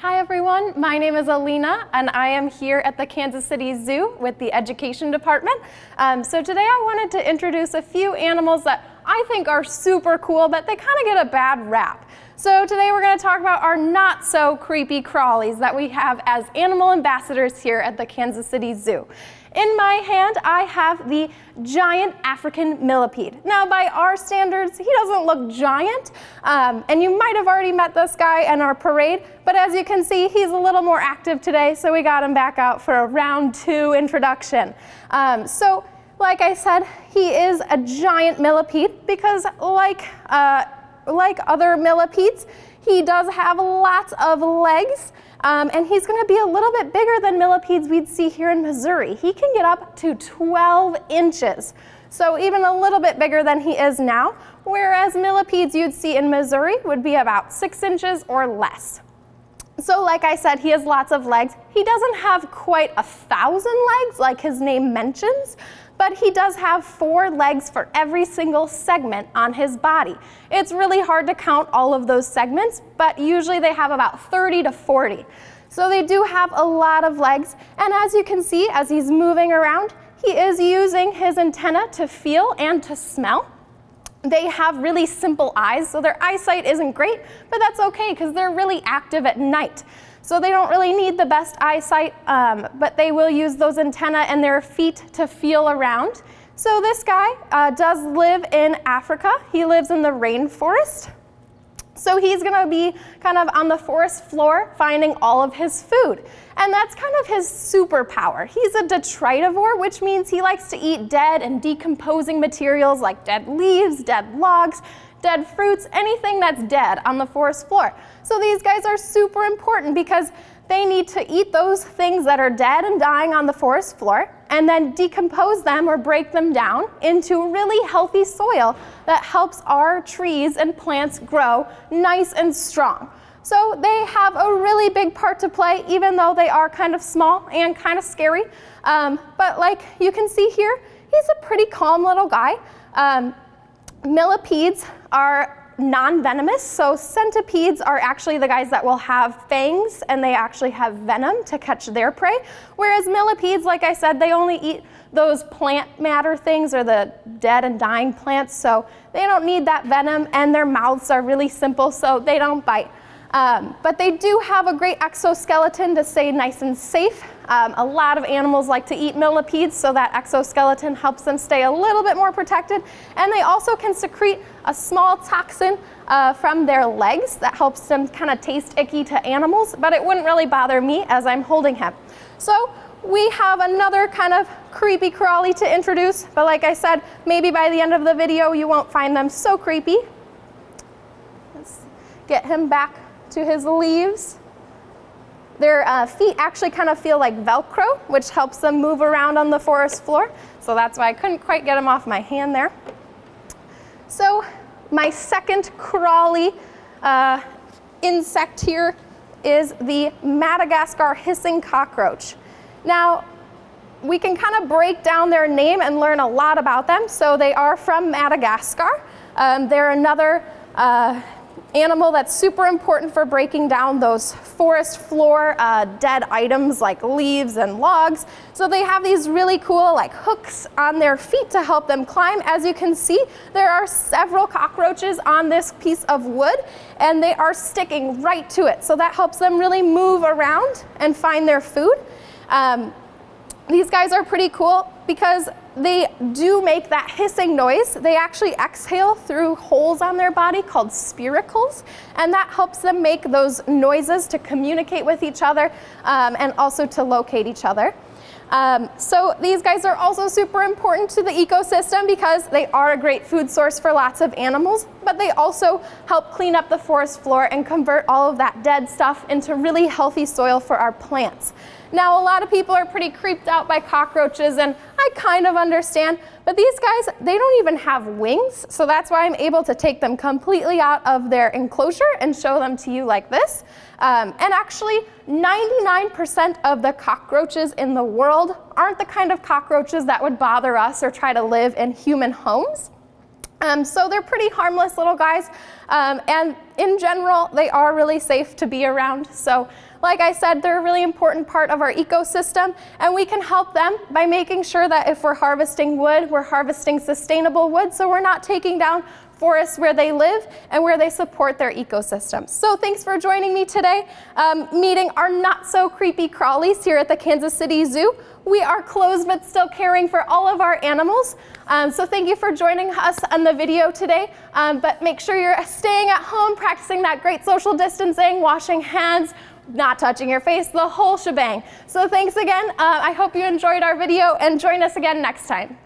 Hi everyone, my name is Aleana and I am here at the Kansas City Zoo with the Education Department. So today I wanted to introduce a few animals that I think are super cool, but they kind of get a bad rap. So today we're going to talk about our not so creepy crawlies that we have as animal ambassadors here at the Kansas City Zoo. In my hand, I have the giant African millipede. Now, by our standards, he doesn't look giant, and you might have already met this guy in our parade, but as you can see, he's a little more active today, so we got him back out for a round 2 introduction. So, like I said, he is a giant millipede because like other millipedes, he does have lots of legs. And he's going to be a little bit bigger than millipedes we'd see here in Missouri. He can get up to 12 inches, so even a little bit bigger than he is now, whereas millipedes you'd see in Missouri would be about 6 inches or less. So like I said, he has lots of legs. He doesn't have quite 1,000 legs like his name mentions, but he does have 4 legs for every single segment on his body. It's really hard to count all of those segments, but usually they have about 30 to 40. So they do have a lot of legs, and as you can see, as he's moving around, he is using his antenna to feel and to smell. They have really simple eyes, so their eyesight isn't great, but that's okay because they're really active at night. So they don't really need the best eyesight, but they will use those antennae and their feet to feel around. So this guy does live in Africa. He lives in the rainforest. So he's going to be kind of on the forest floor finding all of his food. And that's kind of his superpower. He's a detritivore, which means he likes to eat dead and decomposing materials like dead leaves, dead logs, dead fruits, anything that's dead on the forest floor. So these guys are super important because they need to eat those things that are dead and dying on the forest floor and then decompose them or break them down into really healthy soil that helps our trees and plants grow nice and strong. So they have a really big part to play, even though they are kind of small and kind of scary. But like you can see here, he's a pretty calm little guy. Millipedes are non-venomous, so centipedes are actually the guys that will have fangs and they actually have venom to catch their prey, whereas millipedes, like I said, they only eat those plant matter things or the dead and dying plants, so they don't need that venom, and their mouths are really simple, so they don't bite. But they do have a great exoskeleton to stay nice and safe. A lot of animals like to eat millipedes, so that exoskeleton helps them stay a little bit more protected. And they also can secrete a small toxin from their legs that helps them kind of taste icky to animals, but it wouldn't really bother me as I'm holding him. So we have another kind of creepy crawly to introduce, but like I said, maybe by the end of the video you won't find them so creepy. Let's get him back to his leaves. Their feet actually kind of feel like Velcro, which helps them move around on the forest floor. So that's why I couldn't quite get him off my hand there. So my second crawly insect here is the Madagascar hissing cockroach. Now, we can kind of break down their name and learn a lot about them. So they are from Madagascar. They're another animal that's super important for breaking down those forest floor dead items like leaves and logs. So they have these really cool like hooks on their feet to help them climb. As you can see, there are several cockroaches on this piece of wood and they are sticking right to it. So that helps them really move around and find their food. These guys are pretty cool because they do make that hissing noise. They actually exhale through holes on their body called spiracles, and that helps them make those noises to communicate with each other and also to locate each other. So these guys are also super important to the ecosystem because they are a great food source for lots of animals, but they also help clean up the forest floor and convert all of that dead stuff into really healthy soil for our plants. Now, a lot of people are pretty creeped out by cockroaches, and I kind of understand, but these guys, they don't even have wings, so that's why I'm able to take them completely out of their enclosure and show them to you like this. And actually, 99% of the cockroaches in the world aren't the kind of cockroaches that would bother us or try to live in human homes. So they're pretty harmless little guys, and in general, they are really safe to be around. So like I said, they're a really important part of our ecosystem, and we can help them by making sure that if we're harvesting wood, we're harvesting sustainable wood, so we're not taking down forests where they live and where they support their ecosystems. So thanks for joining me today, meeting our not so creepy crawlies here at the Kansas City Zoo. We are closed but still caring for all of our animals. So thank you for joining us on the video today, but make sure you're staying at home, practicing that great social distancing, washing hands, not touching your face, the whole shebang. So thanks again. I hope you enjoyed our video, and join us again next time.